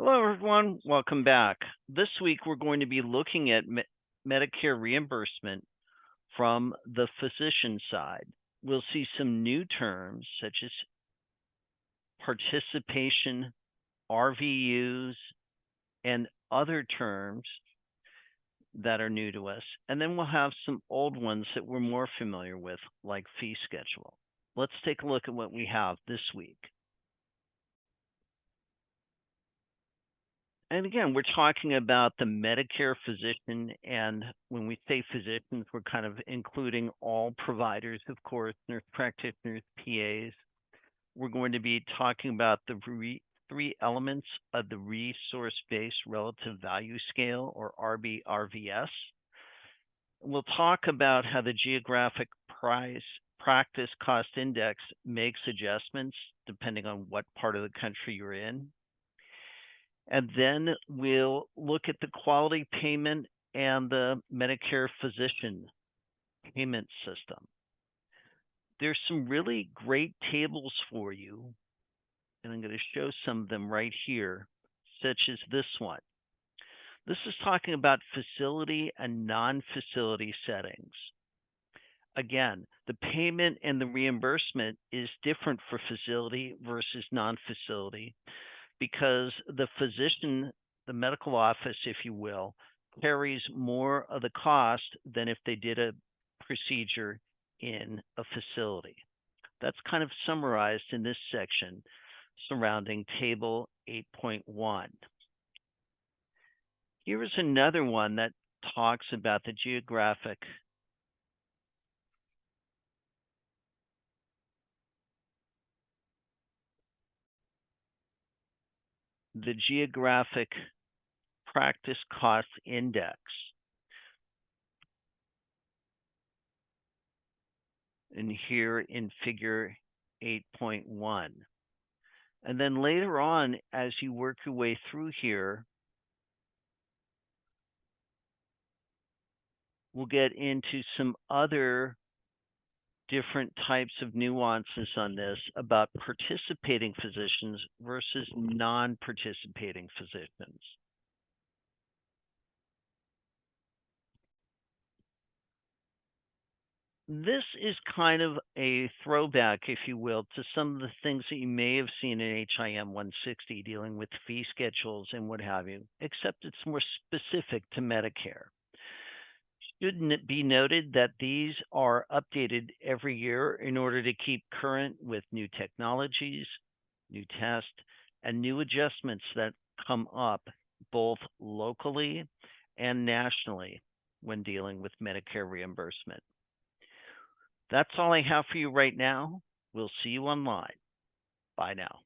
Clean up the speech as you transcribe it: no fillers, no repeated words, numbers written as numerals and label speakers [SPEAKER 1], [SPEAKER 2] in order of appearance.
[SPEAKER 1] Hello, everyone. Welcome back. This week, we're going to be looking at Medicare reimbursement from the physician side. We'll see some new terms such as participation, RVUs, and other terms that are new to us. And then we'll have some old ones that we're more familiar with, like fee schedule. Let's take a look at what we have this week. And again, we're talking about the Medicare physician. And when we say physicians, we're kind of including all providers, of course, nurse practitioners, PAs. We're going to be talking about the three elements of the resource-based relative value scale, or RBRVS. We'll talk about how the geographic price practice cost index makes adjustments depending on what part of the country you're in. And then we'll look at the quality payment and the Medicare physician payment system. There's some really great tables for you, and I'm going to show some of them right here, such as this one. This is talking about facility and non-facility settings. Again, the payment and the reimbursement is different for facility versus non-facility, because the physician, the medical office, if you will, carries more of the cost than if they did a procedure in a facility. That's kind of summarized in this section surrounding Table 8.1. Here is another one that talks about the geographic practice cost index. And here in figure 8.1. And then later on, as you work your way through here, we'll get into some other different types of nuances on this about participating physicians versus non-participating physicians. This is kind of a throwback, if you will, to some of the things that you may have seen in HIM 160 dealing with fee schedules and what have you, except it's more specific to Medicare. Shouldn't it be noted that these are updated every year in order to keep current with new technologies, new tests, and new adjustments that come up both locally and nationally when dealing with Medicare reimbursement. That's all I have for you right now. We'll see you online. Bye now.